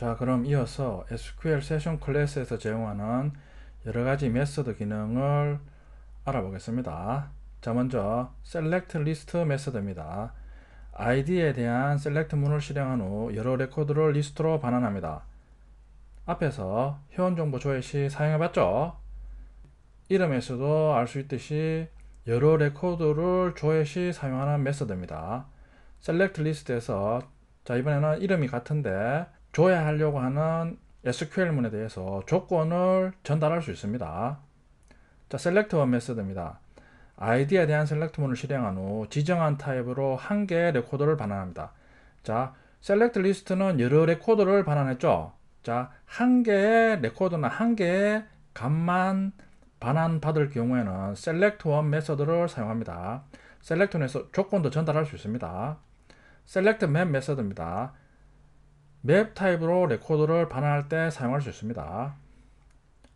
자, 그럼 이어서 SQL 세션 클래스에서 제공하는 여러가지 메소드 기능을 알아보겠습니다. 자, 먼저 select list 메소드입니다. id에 대한 select 문을 실행한 후 여러 레코드를 리스트로 반환합니다. 앞에서 회원정보 조회 시 사용해봤죠? 이름에서도 알 수 있듯이 여러 레코드를 조회 시 사용하는 메소드입니다. select list에서 자, 이번에는 이름이 같은데 조회하려고 하는 SQL문에 대해서 조건을 전달할 수 있습니다. 자, select one 메소드입니다. id에 대한 select 문을 실행한 후 지정한 타입으로 한 개의 레코드를 반환합니다. 자, select list는 여러 레코드를 반환했죠. 자, 한 개의 레코드나 한 개의 값만 반환받을 경우에는 select one 메소드를 사용합니다. select one에서 조건도 전달할 수 있습니다. select map 메소드입니다. 맵 타입으로 레코드를 반환할 때 사용할 수 있습니다.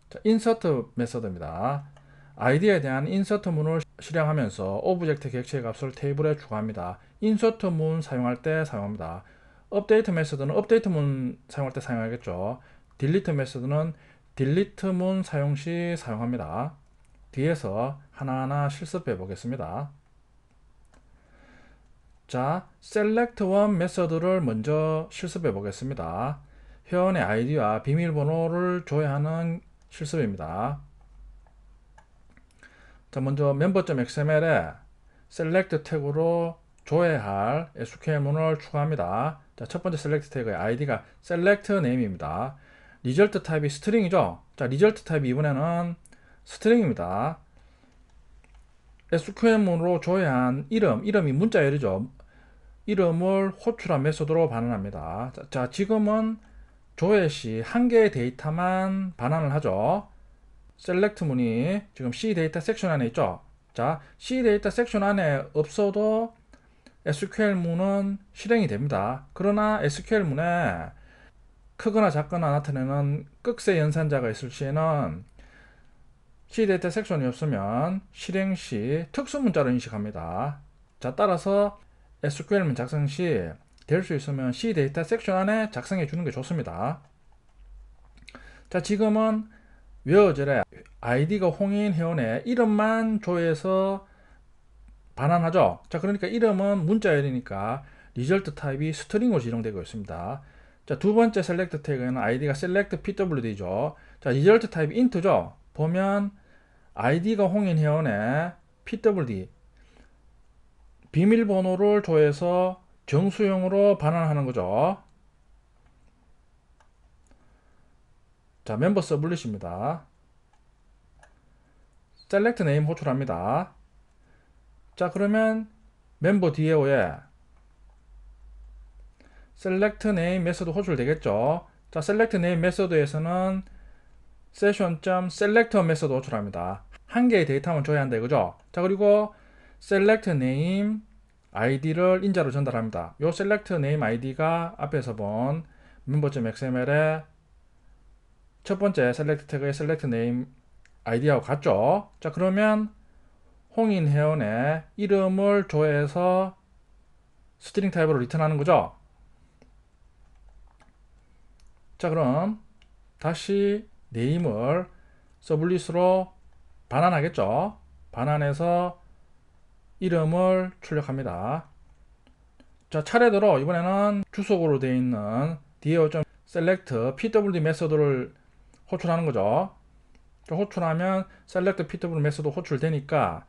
자, insert 메소드입니다. id에 대한 insert 문을 실행하면서 오브젝트 객체 값을 테이블에 추가합니다. insert 문 사용할 때 사용합니다. update 메소드는 update 문 사용할 때 사용하겠죠. delete 메소드는 delete 문 사용 시 사용합니다. 뒤에서 하나하나 실습해 보겠습니다. 자, select one 메소드를 먼저 실습해 보겠습니다. 회원의 아이디와 비밀번호를 조회하는 실습입니다. 자, 먼저 member.xml에 select 태그로 조회할 SQL문을 추가합니다. 자, 첫 번째 select 태그의 id가 select name입니다. result 타입이 스트링이죠. 자, result 타입이 이번에는 스트링입니다. SQL문으로 조회한 이름이 문자열이죠. 이름을 호출한 메소드로 반환합니다. 자, 지금은 조회 시 한 개의 데이터만 반환을 하죠. select 문이 지금 C 데이터 섹션 안에 있죠. 자, C 데이터 섹션 안에 없어도 SQL 문은 실행이 됩니다. 그러나 SQL 문에 크거나 작거나 나타내는 끝세 연산자가 있을 시에는 C 데이터 섹션이 없으면 실행 시 특수 문자로 인식합니다. 자, 따라서 SQL문 작성 시 될 수 있으면 C 데이터 섹션 안에 작성해 주는 게 좋습니다. 자, 지금은 웨어젤에 id가 홍인 회원의 이름만 조회해서 반환하죠. 자, 그러니까 이름은 문자열이니까 result 타입이 스트링으로 지정되고 있습니다. 자, 두 번째 select 태그에는 id가 select pwd죠. 자, result 타입이 int죠. 보면 id가 홍인 회원의 pwd 비밀번호를 조회해서 정수형으로 반환하는 거죠. 자, 멤버 서블릿입니다. select name 호출합니다. 자, 그러면 멤버 DAO에 select name 메소드 호출되겠죠. 자, select name 메소드에서는 session.select 메소드 호출합니다. 한 개의 데이터만 조회한다 이거죠. 자, 그리고 select name id를 인자로 전달합니다. 요 select name id가 앞에서 본 member.xml의 첫 번째 select 태그의 select name id하고 같죠. 자, 그러면 홍인 회원의 이름을 조회해서 스트링 타입으로 리턴하는 거죠. 자, 그럼 다시 name을 서블릿으로 반환하겠죠. 반환해서 이름을 출력합니다. 자, 차례대로 이번에는 주소로 되어 있는 DAO.select pwd 메소드를 호출하는 거죠. 자, 호출하면 select pwd 메소드 호출되니까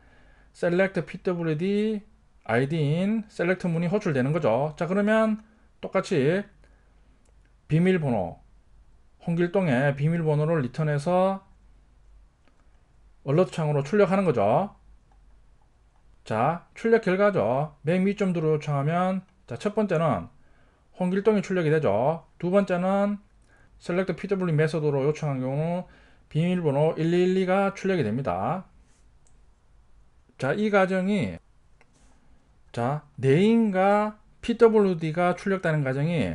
select pwd id인 select 문이 호출되는 거죠. 자, 그러면 똑같이 비밀번호 홍길동의 비밀번호를 리턴해서 얼러트 창으로 출력하는 거죠. 자, 출력 결과죠. 맨 밑점도로 요청하면 자, 첫 번째는 홍길동이 출력이 되죠. 두 번째는 select pwd 메소드로 요청한 경우 비밀번호 1212가 출력이 됩니다. 자, 이 과정이 자, name과 pwd가 출력되는 과정이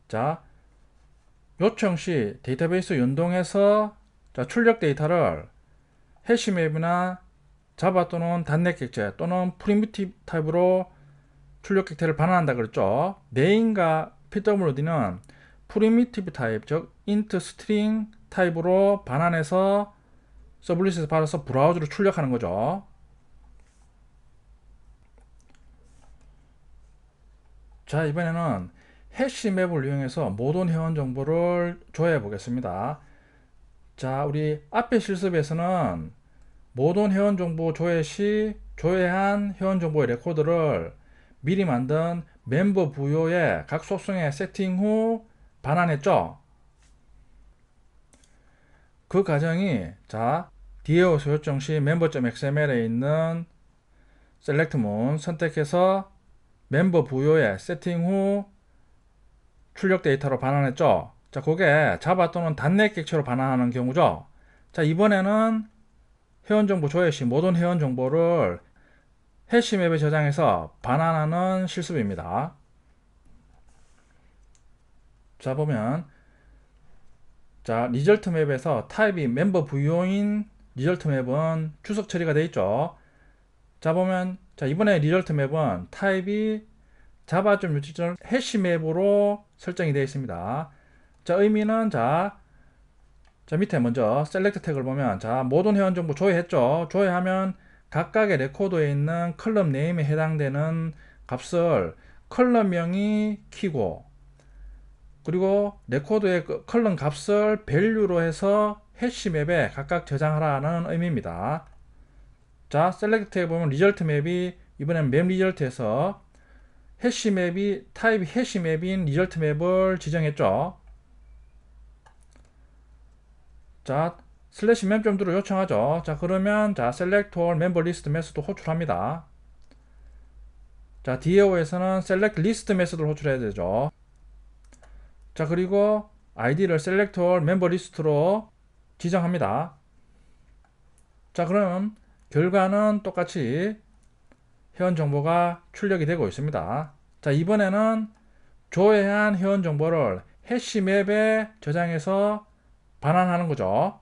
자, 요청 시 데이터베이스 연동해서 자, 출력 데이터를 해시맵이나 자바 또는 단넷 객체 또는 프리미티브 타입으로 출력 객체를 반환한다 그랬죠. name과 pwd는 프리미티브 타입, 즉 int 스트링 타입으로 반환해서 서블릿에서 받아서 브라우저로 출력하는 거죠. 자, 이번에는 해시맵을 이용해서 모든 회원 정보를 조회해 보겠습니다. 자, 우리 앞에 실습에서는 모든 회원 정보 조회 시 조회한 회원 정보의 레코드를 미리 만든 멤버 부여의 각 속성에 세팅 후 반환했죠. 그 과정이 자, DAO 요청 시 member.xml에 있는 select 문 선택해서 멤버 부여에 세팅 후 출력 데이터로 반환했죠. 자, 그게 자바 또는 .NET 객체로 반환하는 경우죠. 자, 이번에는 회원 정보 조회 시 모든 회원 정보를 해시맵에 저장해서 반환하는 실습입니다. 자, 보면 자, 리절트 맵에서 타입이 멤버 부여인 리절트 맵은 추석 처리가 되어 있죠. 자, 보면 자, 이번에 리절트 맵은 타입이 java.util 해시맵으로 설정이 되어 있습니다. 자, 의미는 자 밑에 먼저 셀렉트 태그를 보면 자, 모든 회원 정보 조회했죠. 조회하면 각각의 레코드에 있는 컬럼 네임에 해당되는 값을 컬럼명이 키고, 그리고 레코드의 컬럼 값을 밸류로 해서 해시맵에 각각 저장하라는 의미입니다. 자, 셀렉트 태그 보면 리절트 맵이 이번엔 맵 리절트에서 해시맵이 타입이 해시맵인 리절트 맵을 지정했죠. 자, 슬래시 맵.do를 요청하죠. 자, 그러면 자, select all member list 메소드 호출합니다. 자, DAO에서는 select list 메소드를 호출해야 되죠. 자, 그리고 id를 select all member list로 지정합니다. 자, 그럼 결과는 똑같이 회원 정보가 출력이 되고 있습니다. 자, 이번에는 조회한 회원 정보를 해시맵에 저장해서 반환하는 거죠.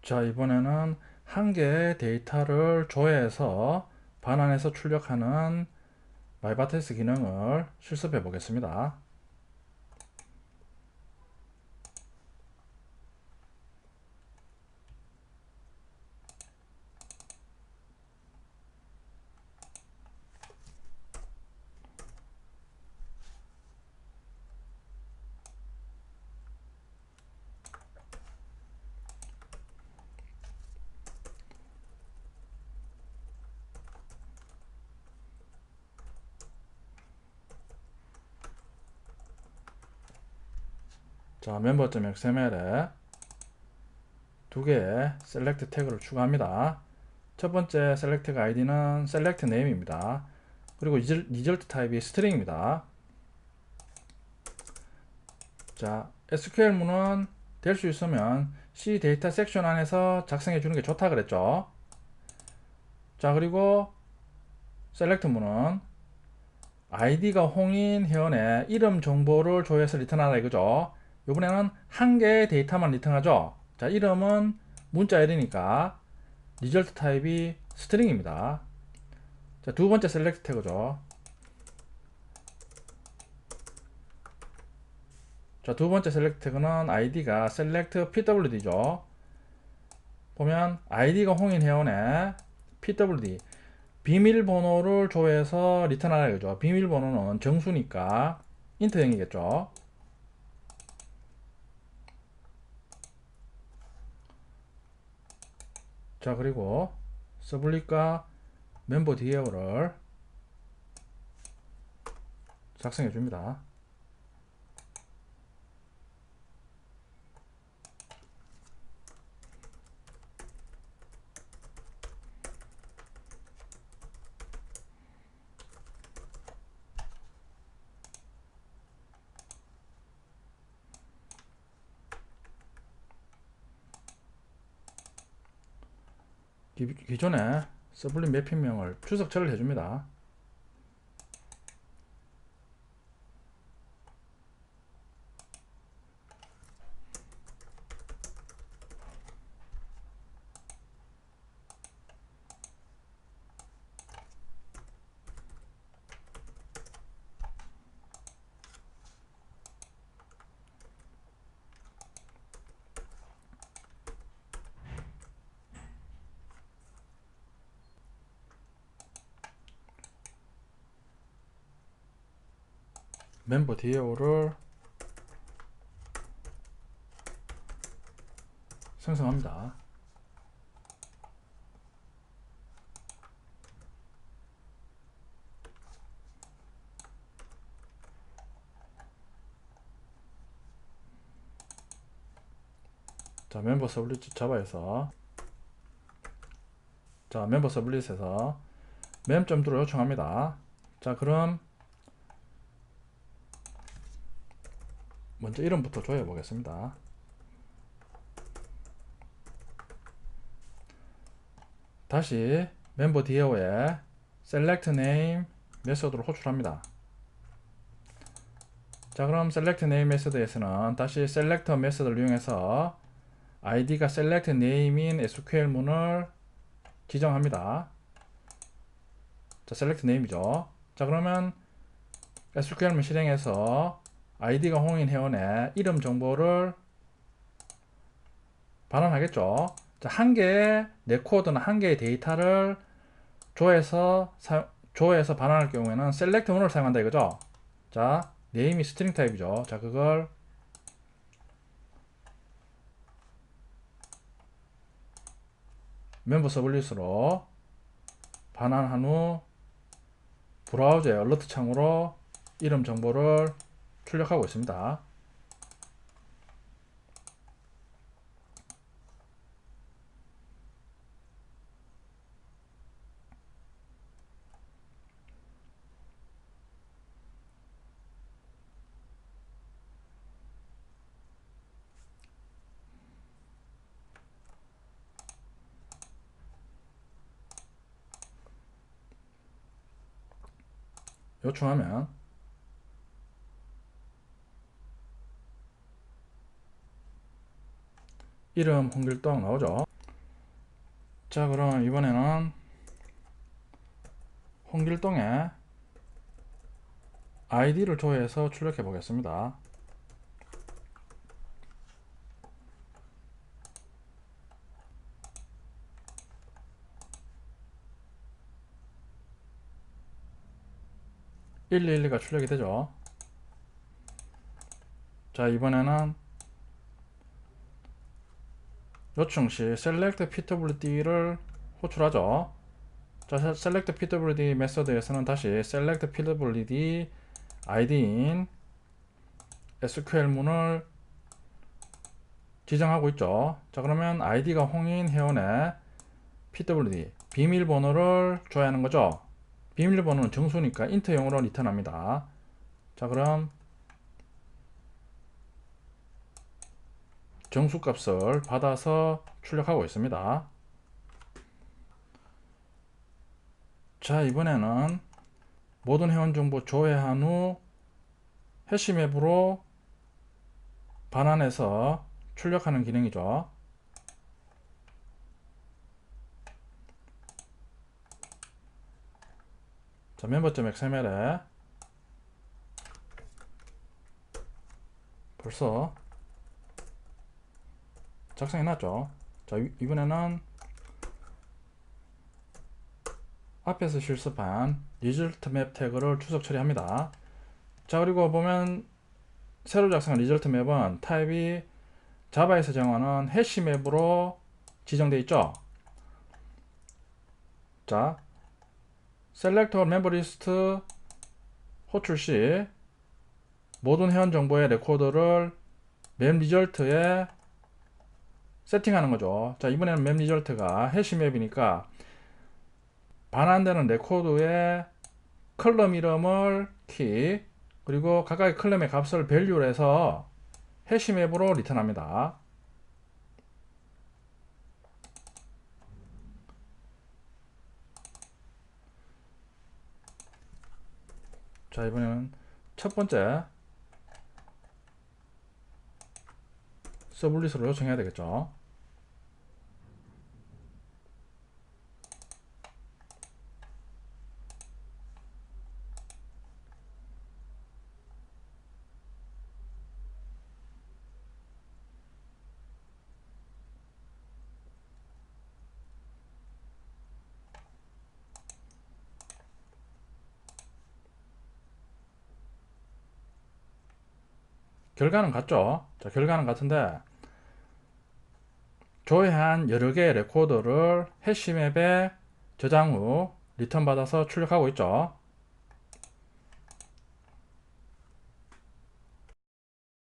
자, 이번에는 한 개의 데이터를 조회해서 반환해서 출력하는 마이바테스 기능을 실습해 보겠습니다. 자, member.xml에 두 개의 select 태그를 추가합니다. 첫 번째 select id는 select name입니다. 그리고 result 타입이 string입니다. 자, SQL문은 될 수 있으면 C 데이터 섹션 안에서 작성해 주는 게 좋다 그랬죠. 자, 그리고 select 문은 id가 홍인 회원의 이름 정보를 조회해서 리턴하라 이거죠. 이번에는 한 개의 데이터만 리턴하죠. 자, 이름은 문자 1이니까 result 타입이 string입니다. 자, 두 번째 select 태그죠. 자, 두 번째 select 태그는 id가 select pwd죠. 보면 id가 홍인 회원의 pwd 비밀번호를 조회해서 리턴하라 이거죠. 비밀번호는 정수니까 인트형이겠죠. 자, 그리고 서블릿과 멤버 DAO를 작성해 줍니다. 기존에 서블릿 매핑명을 추석처를 해줍니다. 멤버 DAO를 생성합니다. 자, 멤버 서블릿 자바에서 자, 멤버 서블릿에서 멤.do를 요청합니다. 자, 그럼 먼저 이름부터 조회해 보겠습니다. 다시 멤버 DAO에 select name 메소드를 호출합니다. 자, 그럼 select name 메소드에서는 다시 selector 메소드를 이용해서 id가 select name인 SQL문을 지정합니다. 자, select name이죠. 자, 그러면 SQL문 실행해서 id가 홍인 회원의 이름 정보를 반환하겠죠. 자, 한 개의 레코드나 한 개의 데이터를 조회해서 반환할 경우에는 select 문을 사용한다 이거죠. 자, name이 스트링 타입이죠. 자, 그걸 멤버 서블릿으로 반환한 후 브라우저의 얼러트 창으로 이름 정보를 출력하고 있습니다. 요청하면 이름 홍길동 나오죠. 자, 그럼 이번에는 홍길동의 아이디를 조회해서 출력해 보겠습니다. (1212가) 출력이 되죠. 자, 이번에는 요청 시 select pwd를 호출하죠. 자, select pwd 메소드에서는 다시 select pwd id인 SQL문을 지정하고 있죠. 자, 그러면 id가 홍인 회원의 pwd 비밀번호를 줘야 하는 거죠. 비밀번호는 정수니까 인트용으로 리턴합니다. 자, 그럼 정수값을 받아서 출력하고 있습니다. 자, 이번에는 모든 회원 정보 조회한 후 해시맵으로 반환해서 출력하는 기능이죠. 자, member.xml에 벌써 작성해 놨죠. 자, 이번에는 앞에서 실습한 result map 태그를 추석 처리합니다. 자, 그리고 보면 새로 작성한 result map은 타입이 자바에서 정하는 해시맵으로 지정되어 있죠. 자, selector member list 호출 시 모든 회원 정보의 레코드를 맵 리절트에 세팅하는 거죠. 자, 이번에는 맵 리절트가 해시맵이니까 반환되는 레코드의 컬럼 이름을 키 그리고 각각의 컬럼의 값을 밸류를 해서 해시맵으로 리턴합니다. 자, 이번에는 첫 번째 서블릿으로 요청해야 되겠죠. 결과는 같죠. 자, 결과는 같은데 조회한 여러 개의 레코더를 해시맵에 저장 후 리턴 받아서 출력하고 있죠.